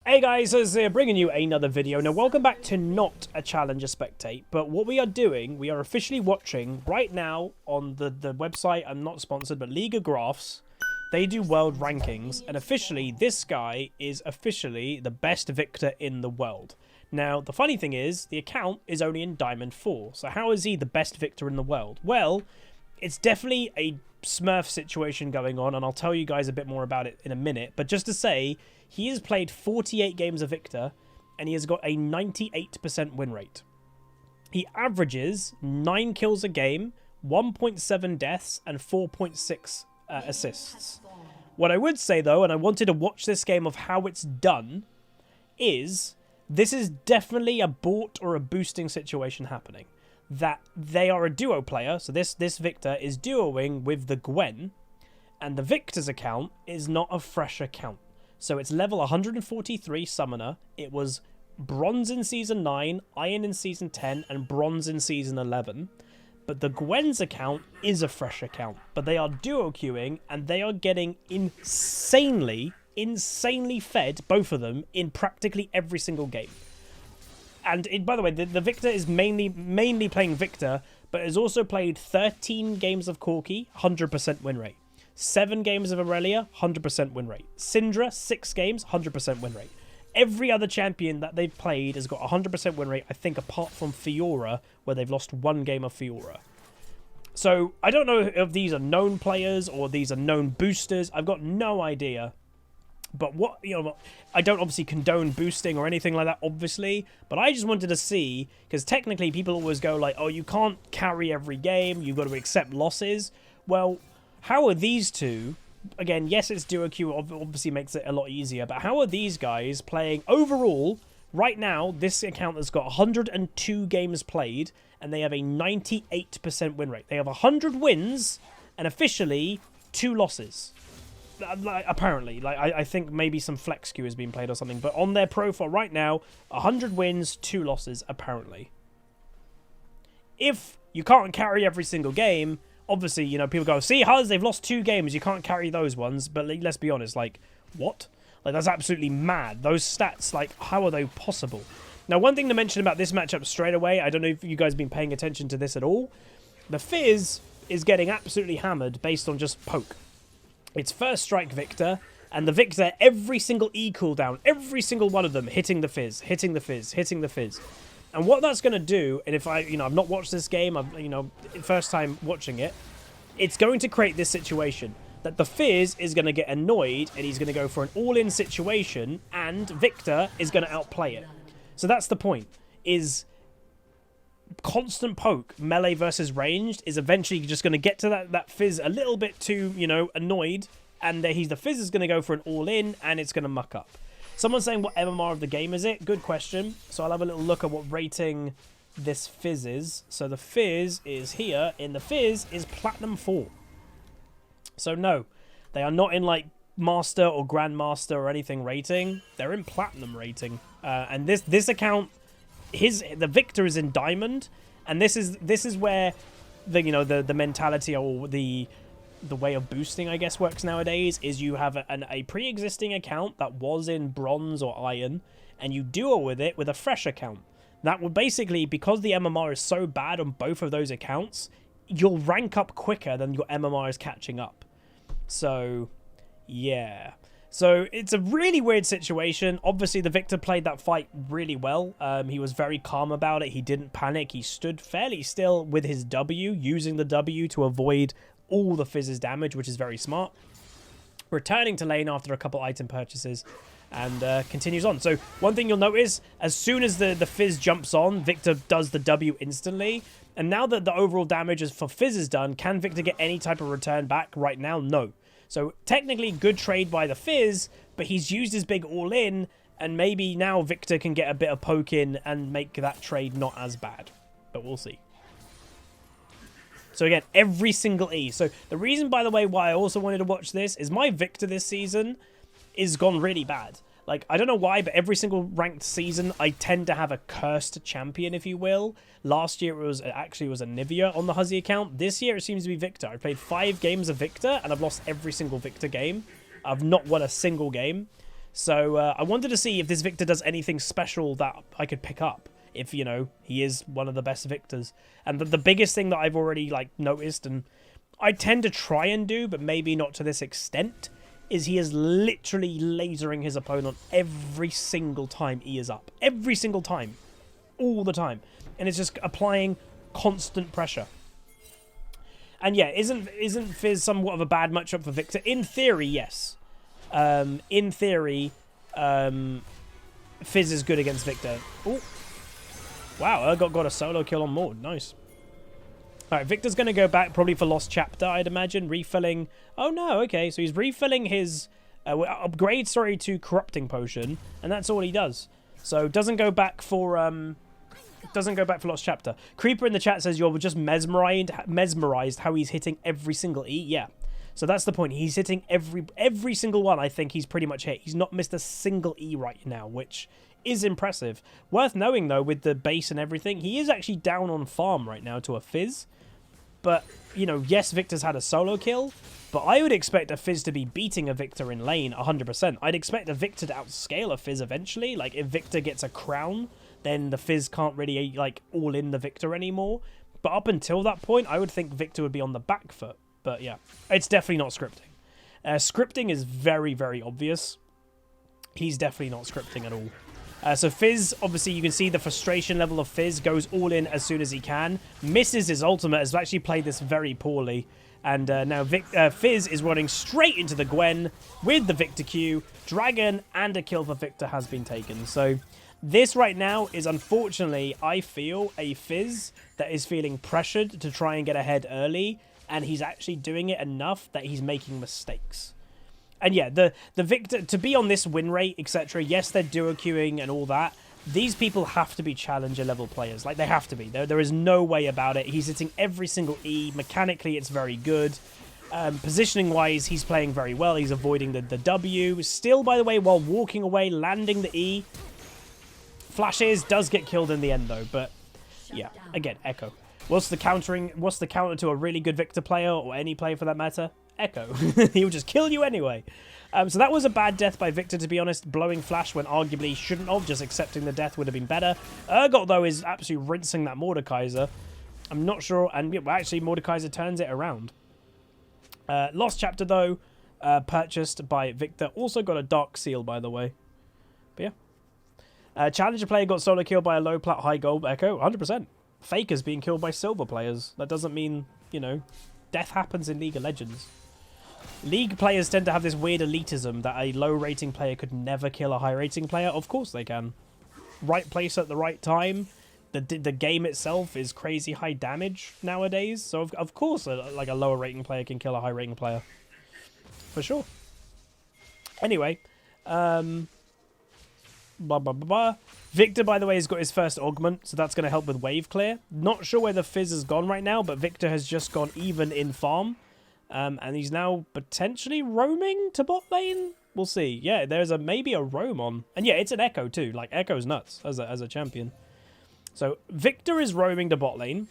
Hey guys, so here bringing you another video. Now welcome back to not a Challenger Spectate, but what we are doing, we are officially watching right now on the website, I'm not sponsored, but Liga Graphs, they do world rankings, and officially this guy is officially the best Viktor in the world. Now the funny thing is, the account is only in Diamond 4, so how is he the best Viktor in the world? Well, it's definitely a Smurf situation going on, and I'll tell you guys a bit more about it in a minute, but just to say, he has played 48 games of Viktor, and he has got a 98% win rate. He averages 9 kills a game, 1.7 deaths, and 4.6 assists. What I would say, though, and I wanted to watch this game of how it's done, is this is definitely a bot or a boosting situation happening. That they are a duo player, so this Viktor is duoing with the Gwen, and the Viktor's account is not a fresh account. So it's level 143 Summoner. It was Bronze in Season 9, Iron in Season 10, and Bronze in Season 11. But the Gwen's account is a fresh account. But they are duo queuing, and they are getting insanely fed, both of them, in practically every single game. And by the way, the Viktor is mainly playing Viktor, but has also played 13 games of Corki, 100% win rate. 7 games of Aurelia, 100% win rate. Syndra, 6 games, 100% win rate. Every other champion that they've played has got 100% win rate, I think, apart from Fiora, where they've lost 1 game of Fiora. So, I don't know if these are known players or these are known boosters. I've got no idea. But what, I don't obviously condone boosting or anything like that, obviously. But I just wanted to see, because technically people always go like, oh, you can't carry every game, you've got to accept losses. Well, how are these two, again, yes, it's duo queue, obviously makes it a lot easier, but how are these guys playing overall? Right now, this account has got 102 games played, and they have a 98% win rate. They have 100 wins, and officially 2 losses. Apparently, I think maybe some flex queue has been played or something, but on their profile right now, 100 wins, 2 losses, apparently. If you can't carry every single game, obviously, people go, see, Huz, they've lost 2 games, you can't carry those ones, but let's be honest, what? That's absolutely mad. Those stats, how are they possible? Now, one thing to mention about this matchup straight away, I don't know if you guys have been paying attention to this at all, the Fizz is getting absolutely hammered based on just poke. It's first strike Viktor, and the Viktor, every single E cooldown, every single one of them hitting the Fizz, hitting the Fizz, hitting the Fizz. And what that's going to do, and if I've not watched this game, first time watching it, it's going to create this situation that the Fizz is going to get annoyed and he's going to go for an all-in situation and Viktor is going to outplay it. So that's the point, is constant poke, melee versus ranged, is eventually just going to get to that Fizz a little bit too, annoyed, and the Fizz is going to go for an all-in and it's going to muck up. Someone's saying, what MMR of the game is it? Good question. So I'll have a little look at what rating this Fizz is. So the Fizz is here, and the Fizz is Platinum 4. So no, they are not in Master or Grandmaster or anything rating. They're in Platinum rating. And this account, the Viktor is in Diamond, and this is where the mentality or the way of boosting, I guess, works nowadays, is you have a pre-existing account that was in Bronze or Iron, and you duo with it with a fresh account. That will basically, because the MMR is so bad on both of those accounts, you'll rank up quicker than your MMR is catching up. So, yeah. So, it's a really weird situation. Obviously, the Viktor played that fight really well. He was very calm about it. He didn't panic. He stood fairly still with his W, using the W to avoid all the Fizz's damage, which is very smart. Returning to lane after a couple item purchases, and continues on. So one thing you'll notice, as soon as the Fizz jumps on, Viktor does the W instantly. And now that the overall damage is for Fizz is done, can Viktor get any type of return back? Right now, no. So technically good trade by the Fizz, but he's used his big all-in, and maybe now Viktor can get a bit of poke in and make that trade not as bad. But we'll see. So again, every single E. So the reason, by the way, why I also wanted to watch this is my Viktor this season is gone really bad. I don't know why, but every single ranked season, I tend to have a cursed champion, if you will. Last year, it was a Nivea on the Huzzy account. This year, it seems to be Viktor. I played 5 games of Viktor, and I've lost every single Viktor game. I've not won a single game. So I wanted to see if this Viktor does anything special that I could pick up. If, you know, he is one of the best Viktors. And the biggest thing that I've already, like, noticed, and I tend to try and do, but maybe not to this extent, is he is literally lasering his opponent every single time E is up. Every single time. All the time. And it's just applying constant pressure. And yeah, isn't Fizz somewhat of a bad matchup for Viktor? In theory, yes. In theory, Fizz is good against Viktor. Ooh. Wow, I got a solo kill on Maud. Nice. Alright, Viktor's going to go back probably for Lost Chapter, I'd imagine. Refilling... Oh, no, okay. So he's refilling his... upgrade, sorry, to Corrupting Potion. And that's all he does. So doesn't go back for... Doesn't go back for Lost Chapter. Creeper in the chat says you're just mesmerized how he's hitting every single E. Yeah. So that's the point. He's hitting every single one. I think he's pretty much hit. He's not missed a single E right now, which is impressive. Worth knowing, though, with the base and everything, he is actually down on farm right now to a Fizz. But, you know, yes, Viktor's had a solo kill, but I would expect a Fizz to be beating a Viktor in lane 100%. I'd expect a Viktor to outscale a Fizz eventually. Like, if Viktor gets a crown, then the Fizz can't really, like, all in the Viktor anymore. But up until that point, I would think Viktor would be on the back foot. But, yeah, it's definitely not scripting. Scripting is very, very obvious. He's definitely not scripting at all. So Fizz, obviously you can see the frustration level of Fizz, goes all in as soon as he can. Misses his ultimate, has actually played this very poorly. And now Fizz is running straight into the Gwen with the Viktor Q. Dragon and a kill for Viktor has been taken. So this right now is unfortunately, I feel, a Fizz that is feeling pressured to try and get ahead early. And he's actually doing it enough that he's making mistakes. And yeah, the Viktor, to be on this win rate, etc., yes, they're duo queuing and all that. These people have to be challenger level players. Like, they have to be. There is no way about it. He's hitting every single E. Mechanically, it's very good. Positioning-wise, he's playing very well. He's avoiding the W. Still, by the way, while walking away, landing the E. Flashes, does get killed in the end, though. But, yeah, again, Echo. What's the counter to a really good Viktor player, or any player for that matter? Echo. He'll just kill you anyway. So that was a bad death by Viktor, to be honest. Blowing Flash when arguably shouldn't have. Just accepting the death would have been better. Urgot, though, is absolutely rinsing that Mordekaiser. I'm not sure. And well, actually, Mordekaiser turns it around. Lost Chapter, though, purchased by Viktor. Also got a Dark Seal, by the way. But yeah. Challenger player got solo killed by a low plat high gold Echo. 100%. Fakers being killed by silver players. That doesn't mean, you know, death happens in League of Legends. League players tend to have this weird elitism that a low rating player could never kill a high rating player. Of course they can. Right place at the right time. The game itself is crazy high damage nowadays. So of course like a lower rating player can kill a high rating player. For sure. Anyway. Viktor, by the way, has got his first augment, so that's going to help with wave clear. Not sure where the Fizz has gone right now, but Viktor has just gone even in farm. And he's now potentially roaming to bot lane? We'll see. Yeah, there's maybe a roam on. And yeah, it's an Echo too. Like, Echo's nuts as a champion. So, Viktor is roaming to bot lane.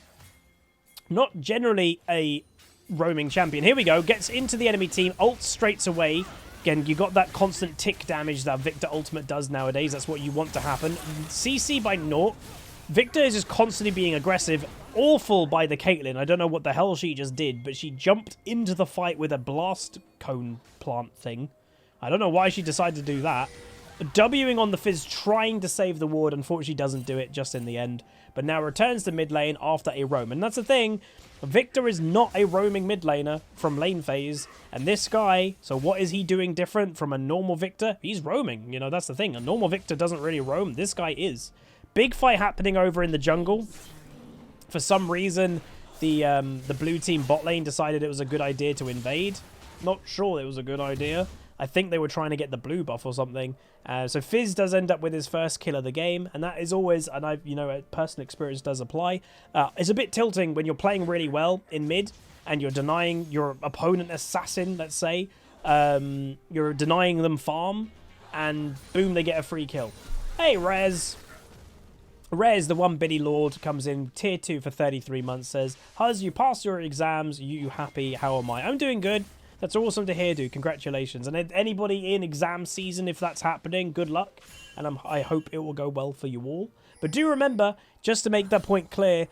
Not generally a roaming champion. Here we go. Gets into the enemy team. Ults straight away. Again, you got that constant tick damage that Viktor ultimate does nowadays. That's what you want to happen. CC by naught. Viktor is just constantly being aggressive. Awful by the Caitlyn. I don't know what the hell she just did, but she jumped into the fight with a blast cone plant thing. I don't know why she decided to do that. Wing on the Fizz, trying to save the ward. Unfortunately, doesn't do it just in the end. But now returns to mid lane after a roam. And that's the thing. Viktor is not a roaming mid laner from lane phase. And this guy, so what is he doing different from a normal Viktor? He's roaming. You know, that's the thing. A normal Viktor doesn't really roam. This guy is. Big fight happening over in the jungle. For some reason, the blue team bot lane decided it was a good idea to invade. Not sure it was a good idea. I think they were trying to get the blue buff or something. So Fizz does end up with his first kill of the game, and that is always, and I, you know, personal experience does apply. It's a bit tilting when you're playing really well in mid, and you're denying your opponent assassin, let's say. You're denying them farm, and boom, they get a free kill. Hey, Rez. Rez, the one biddy lord, comes in tier 2 for 33 months, says, Huz, you passed your exams, you happy, how am I? I'm doing good. That's awesome to hear, dude. Congratulations. And anybody in exam season, if that's happening, good luck. And I hope it will go well for you all. But do remember, just to make that point clear,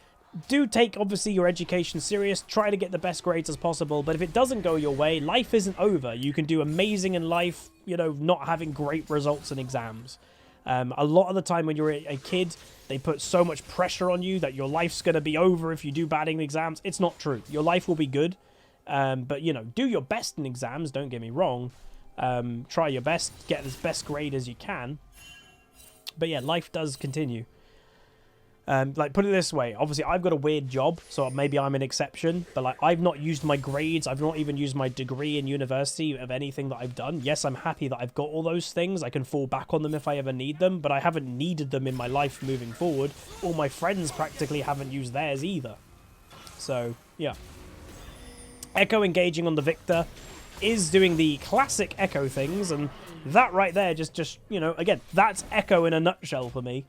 do take, obviously, your education serious. Try to get the best grades as possible. But if it doesn't go your way, life isn't over. You can do amazing in life, you know, not having great results in exams. A lot of the time when you're a kid, they put so much pressure on you that your life's going to be over if you do bad in exams. It's not true. Your life will be good. But, you know, do your best in exams. Don't get me wrong. Try your best. Get as best grade as you can. But, yeah, life does continue. Like, put it this way. Obviously, I've got a weird job, so maybe I'm an exception. But, like, I've not used my grades. I've not even used my degree in university of anything that I've done. Yes, I'm happy that I've got all those things. I can fall back on them if I ever need them. But I haven't needed them in my life moving forward. All my friends practically haven't used theirs either. So, yeah. Echo engaging on the Viktor is doing the classic Echo things. And that right there just you know, again, that's Echo in a nutshell for me.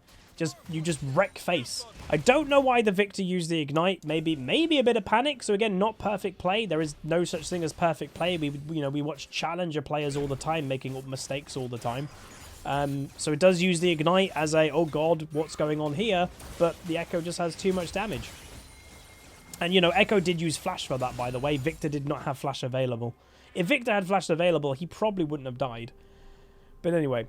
You just wreck face. I don't know why the Viktor used the ignite. Maybe a bit of panic. So again, not perfect play. There is no such thing as perfect play. We watch challenger players all the time making mistakes all the time. So it does use the ignite as a, oh god, what's going on here? But the Echo just has too much damage. And you know, Echo did use flash for that, by the way. Viktor did not have flash available. If Viktor had flash available, he probably wouldn't have died. But anyway.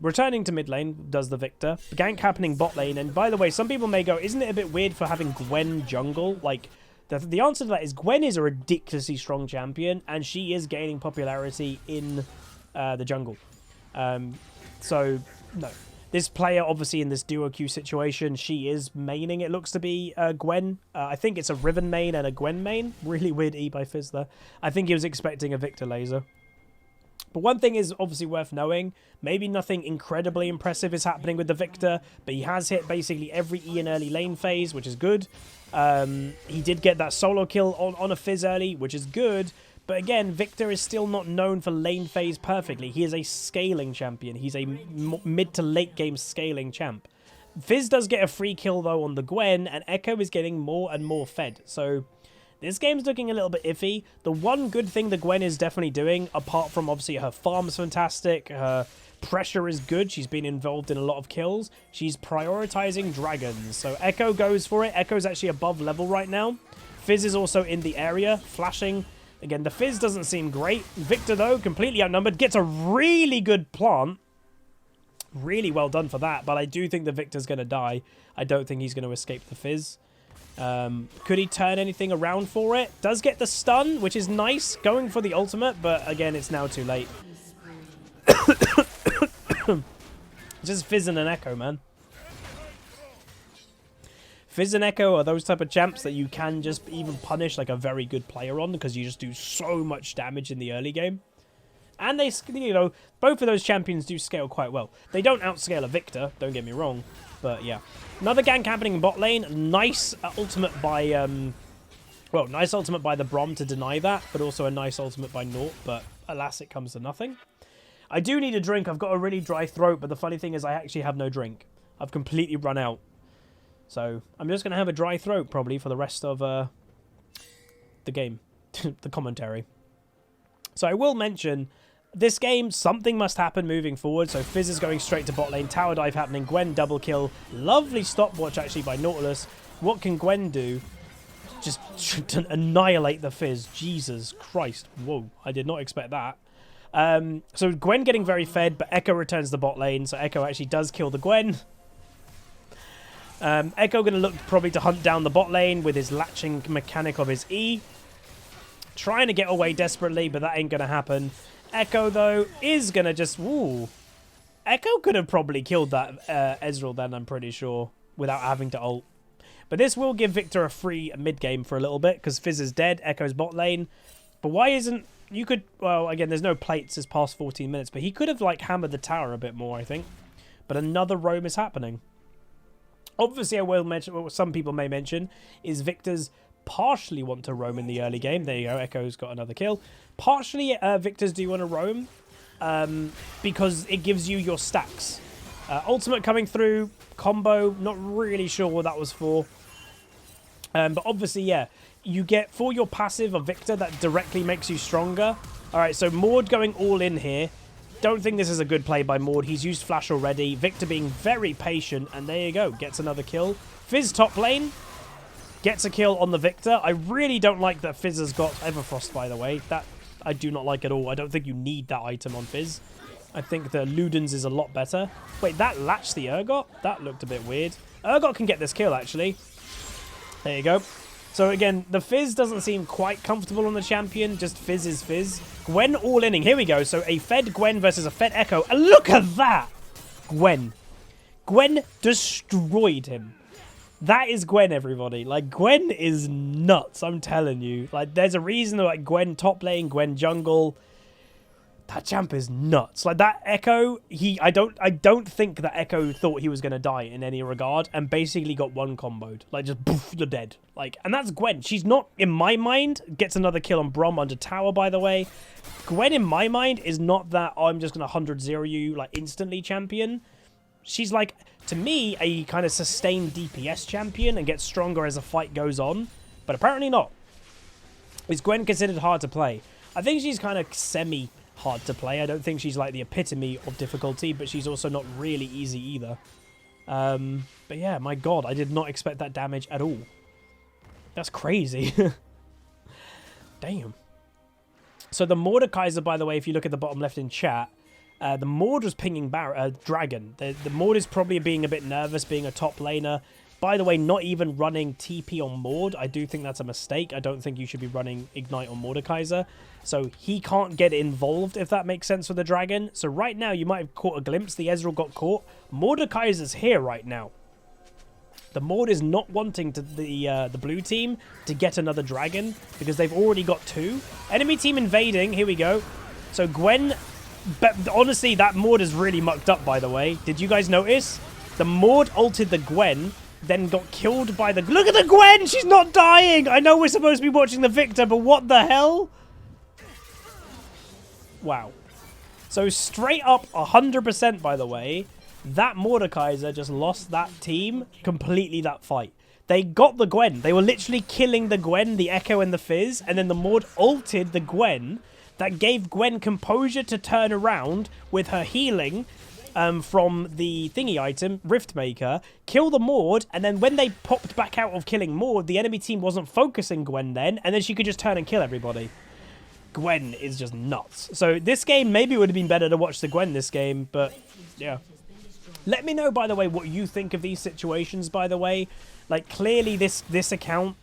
Returning to mid lane does the Viktor. Gank happening bot lane. And by the way, some people may go, isn't it a bit weird for having Gwen jungle? Like, the answer to that is Gwen is a ridiculously strong champion, and she is gaining popularity in the jungle. So, no. This player, obviously, in this duo queue situation, she is maining, it looks to be, Gwen. I think it's a Riven main and a Gwen main. Really weird E by Fizz there. I think he was expecting a Viktor laser. But one thing is obviously worth knowing. Maybe nothing incredibly impressive is happening with the Viktor, but he has hit basically every E in early lane phase, which is good. He did get that solo kill on a Fizz early, which is good. But again, Viktor is still not known for lane phase perfectly. He is a scaling champion. He's a mid to late game scaling champ. Fizz does get a free kill, though, on the Gwen, and Echo is getting more and more fed. So this game's looking a little bit iffy. The one good thing the Gwen is definitely doing, apart from obviously her farm's fantastic, her pressure is good, she's been involved in a lot of kills, she's prioritizing dragons. So Echo goes for it. Echo's actually above level right now. Fizz is also in the area, flashing. Again, the Fizz doesn't seem great. Viktor, though, completely outnumbered, gets a really good plant. Really well done for that, but I do think the Viktor's going to die. I don't think he's going to escape the Fizz. Could he turn anything around for it? Does get the stun, which is nice. Going for the ultimate, but again, it's now too late. Just Fizz and an Echo, man. Fizz and Echo are those type of champs that you can just even punish like a very good player on, because you just do so much damage in the early game. And they, you know, both of those champions do scale quite well. They don't outscale a Viktor, don't get me wrong. But yeah, another gank happening in bot lane. Nice ultimate by, nice ultimate by the Brom to deny that, but also a nice ultimate by Naught. But alas, it comes to nothing. I do need a drink. I've got a really dry throat, but the funny thing is I actually have no drink. I've completely run out. So I'm just going to have a dry throat probably for the rest of the game, the commentary. So I will mention, this game, something must happen moving forward. So Fizz is going straight to bot lane. Tower dive happening. Gwen double kill. Lovely stopwatch, actually, by Nautilus. What can Gwen do? Just to annihilate the Fizz. Jesus Christ. Whoa. I did not expect that. So Gwen getting very fed, but Echo returns the bot lane. So Echo actually does kill the Gwen. Echo going to look probably to hunt down the bot lane with his latching mechanic of his E. Trying to get away desperately, but that ain't going to happen. Echo, though, is going to just... Ooh. Echo could have probably killed that Ezreal then, I'm pretty sure, without having to ult. But this will give Viktor a free mid-game for a little bit, because Fizz is dead, Echo's bot lane. But why isn't... You could... Well, again, there's no plates, it's past 14 minutes, but he could have, like, hammered the tower a bit more, I think. But another roam is happening. Obviously, I will mention... What some people may mention is Viktor's partially want to roam in the early game. There you go, Echo's got another kill. Partially, Viktor's do want to roam because it gives you your stacks. Ultimate coming through, combo, not really sure what that was for. But obviously, yeah, you get, for your passive, a Viktor that directly makes you stronger. All right, so Maud going all in here. Don't think this is a good play by Maud. He's used Flash already. Viktor being very patient, and there you go. Gets another kill. Fizz top lane. Gets a kill on the Viktor. I really don't like that Fizz has got Everfrost, by the way. That I do not like at all. I don't think you need that item on Fizz. I think the Ludens is a lot better. Wait, that latched the Urgot? That looked a bit weird. Urgot can get this kill, actually. There you go. So again, the Fizz doesn't seem quite comfortable on the champion. Just Fizz is Fizz. Gwen all-inning. Here we go. So a fed Gwen versus a fed Echo. And look at that! Gwen. Gwen destroyed him. That is Gwen, everybody. Like, Gwen is nuts, I'm telling you. Like, there's a reason, like, Gwen top lane, Gwen jungle. That champ is nuts. Like, that Echo, I don't think that Echo thought he was going to die in any regard, and basically got one comboed. Like, just poof, you're dead. Like, and that's Gwen. She's not, in my mind, gets another kill on Brom under tower, by the way. Gwen, in my mind, is not that, oh, I'm just going to 100-0 you, like, instantly champion. She's like, to me, a kind of sustained DPS champion and gets stronger as the fight goes on. But apparently not. Is Gwen considered hard to play? I think she's kind of semi-hard to play. I don't think she's like the epitome of difficulty, but she's also not really easy either. But yeah, my god, I did not expect that damage at all. That's crazy. Damn. So the Mordekaiser, by the way, if you look at the bottom left in chat, the Maud was pinging Dragon. The Maud is probably being a bit nervous, being a top laner. By the way, not even running TP on Maud. I do think that's a mistake. I don't think you should be running Ignite on Mordekaiser. So he can't get involved, if that makes sense, for the Dragon. So right now, you might have caught a glimpse. The Ezreal got caught. Mordekaiser's here right now. The Maud is not wanting to the blue team to get another Dragon because they've already got two. Enemy team invading. Here we go. So Gwen... But honestly, that Maud is really mucked up, by the way. Did you guys notice? The Maud ulted the Gwen, then got killed by the... Look at the Gwen! She's not dying! I know we're supposed to be watching the Viktor, but what the hell? Wow. So straight up 100%, by the way, that Mordekaiser just lost that team completely, that fight. They got the Gwen. They were literally killing the Gwen, the Echo, and the Fizz, and then the Maud ulted the Gwen. That gave Gwen composure to turn around with her healing from the thingy item, Riftmaker, kill the Maud, and then when they popped back out of killing Maud, the enemy team wasn't focusing Gwen then, and then she could just turn and kill everybody. Gwen is just nuts. So this game maybe would have been better to watch the Gwen this game, but yeah. Let me know, by the way, what you think of these situations, by the way. Like, clearly this account...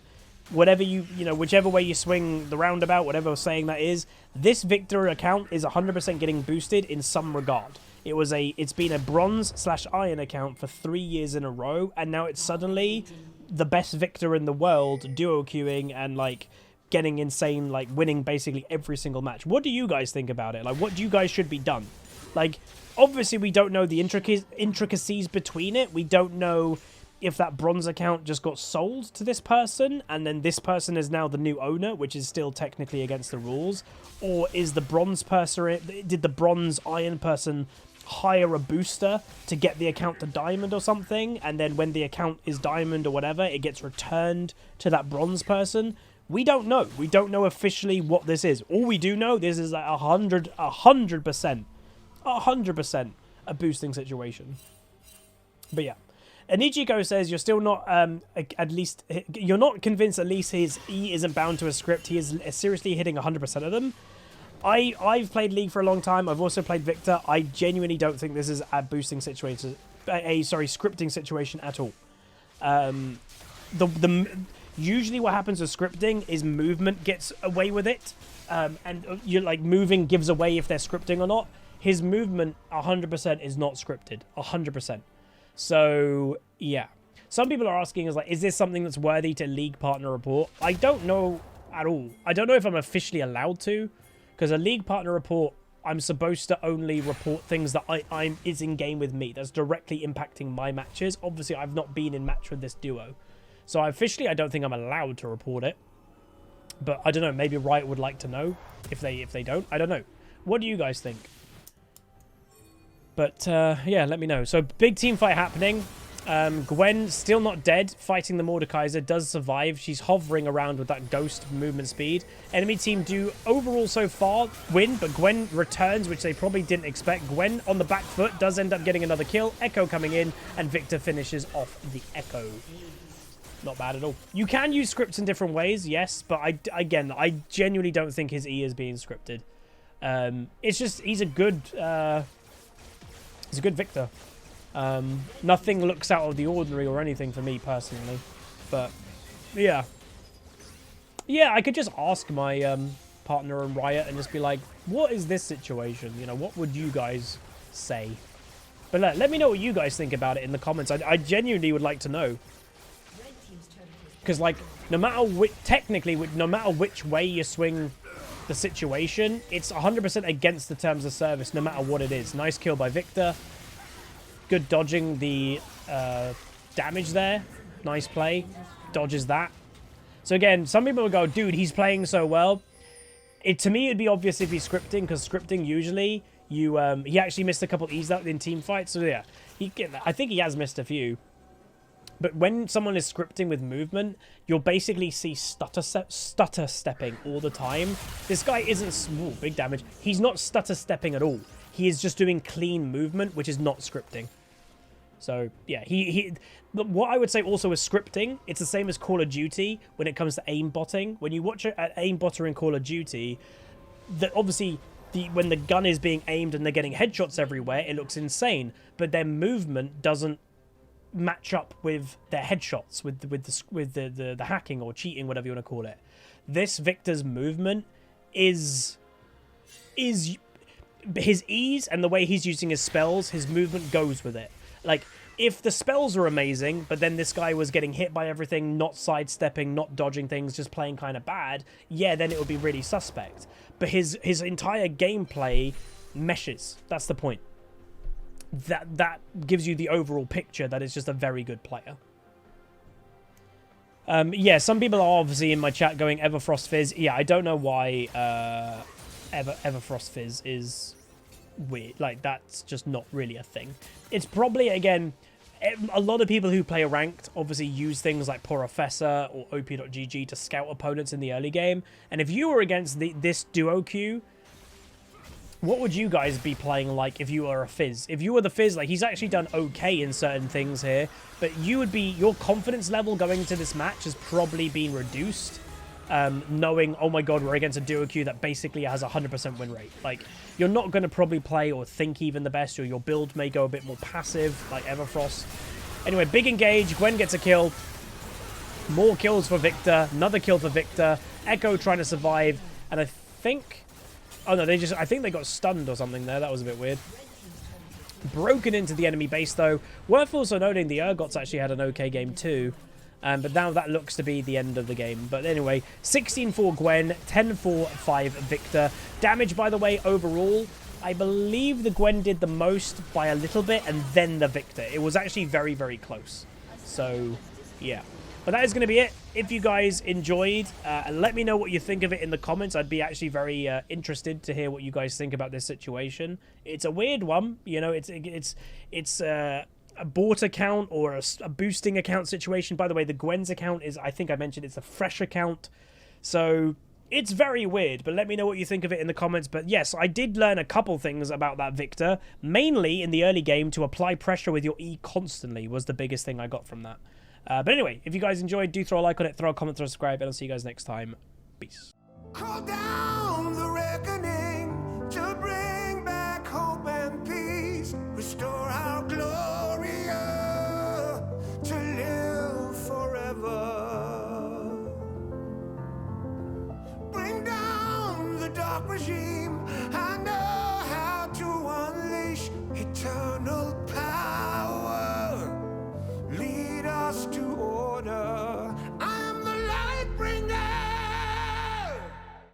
Whatever whichever way you swing the roundabout, whatever saying that is, this Viktor account is 100% getting boosted in some regard. It's been a bronze/iron account for 3 years in a row, and now it's suddenly the best Viktor in the world, duo queuing and like getting insane, like winning basically every single match. What do you guys think about it? Like, what do you guys should be done? Like, obviously we don't know the intricacies between it. We don't know if that bronze account just got sold to this person and then this person is now the new owner, which is still technically against the rules, or is the bronze person, did the bronze iron person hire a booster to get the account to diamond or something, and then when the account is diamond or whatever, it gets returned to that bronze person? We don't know. We don't know officially what this is. All we do know, this is like 100% a boosting situation. But yeah. Anichiko says you're still not, you're not convinced at least his E isn't bound to a script. He is seriously hitting 100% of them. I've played League for a long time. I've also played Viktor. I genuinely don't think this is a boosting situation, scripting situation at all. Usually what happens with scripting is movement gets away with it, and you're like moving gives away if they're scripting or not. His movement 100% is not scripted, 100%. So, yeah. Some people are asking, is this something that's worthy to League Partner Report? I don't know at all. I don't know if I'm officially allowed to, because a League Partner Report, I'm supposed to only report things that is in game with me, that's directly impacting my matches. Obviously, I've not been in match with this duo. So, officially, I don't think I'm allowed to report it. But, I don't know, maybe Riot would like to know if they don't. I don't know. What do you guys think? But, yeah, let me know. So, big team fight happening. Gwen still not dead, fighting the Mordekaiser, does survive. She's hovering around with that ghost movement speed. Enemy team do overall so far win, but Gwen returns, which they probably didn't expect. Gwen on the back foot does end up getting another kill. Echo coming in, and Viktor finishes off the Echo. Not bad at all. You can use scripts in different ways, yes, but I genuinely don't think his E is being scripted. It's just he's a good Viktor. Nothing looks out of the ordinary or anything for me personally, but yeah, I could just ask my partner in Riot and just be like, what is this situation? You know, what would you guys say? But let me know what you guys think about it in the comments. I genuinely would like to know, because like no matter which way you swing the situation, it's 100% against the terms of service no matter what it is. Nice kill by Viktor. Good dodging the damage there. Nice play. Dodges that. So again, some people would go, dude, he's playing so well. To me, it'd be obvious if he's scripting, because scripting usually, he actually missed a couple E's out in team fights. So yeah, I think he has missed a few. But when someone is scripting with movement, you'll basically see stutter stepping all the time. This guy isn't big damage. He's not stutter stepping at all. He is just doing clean movement, which is not scripting. So, yeah, what I would say also is scripting. It's the same as Call of Duty when it comes to aimbotting. When you watch an aimbotter in Call of Duty, obviously, when the gun is being aimed and they're getting headshots everywhere, it looks insane. But their movement doesn't match up with their headshots, with the hacking or cheating, whatever you want to call it. This Viktor's movement is his ease and the way he's using his spells, his movement goes with it. Like, if the spells are amazing, but then this guy was getting hit by everything, not sidestepping, not dodging things, just playing kind of bad, yeah, then it would be really suspect. But his entire gameplay meshes. That's the point. That gives you the overall picture that it's just a very good player. Yeah, some people are obviously in my chat going Everfrost Fizz. Yeah, I don't know why Everfrost Fizz is weird. Like, that's just not really a thing. It's probably, again, a lot of people who play ranked obviously use things like Professor or OP.GG to scout opponents in the early game. And if you were against this duo queue, what would you guys be playing like if you were a Fizz? If you were the Fizz, like, he's actually done okay in certain things here, but your confidence level going into this match has probably been reduced, knowing, oh my god, we're against a duo queue that basically has a 100% win rate. Like, you're not going to probably play or think even the best, or your build may go a bit more passive, like Everfrost. Anyway, big engage, Gwen gets a kill. More kills for Viktor, another kill for Viktor. Echo trying to survive, and I think... Oh no, I think they got stunned or something there. That was a bit weird. Broken into the enemy base though. Worth also noting the Urgots actually had an okay game too. But now that looks to be the end of the game. But anyway, 16-4 Gwen, 10-4-5 Viktor. Damage, by the way, overall, I believe the Gwen did the most by a little bit, and then the Viktor. It was actually very, very close. So, yeah. But that is going to be it. If you guys enjoyed, let me know what you think of it in the comments. I'd be actually very interested to hear what you guys think about this situation. It's a weird one, you know. It's a bot account or a boosting account situation. By the way, the Gwen's account is, I think I mentioned, it's a fresh account. So it's very weird, but let me know what you think of it in the comments. But yes, I did learn a couple things about that Viktor. Mainly in the early game, to apply pressure with your E constantly was the biggest thing I got from that. But anyway, if you guys enjoyed, do throw a like on it, throw a comment, throw a subscribe, and I'll see you guys next time. Peace. Call down the reckoning to bring back hope and peace. Restore our glory to live forever. Bring down the dark regime. I know how to unleash eternal power. Lead us to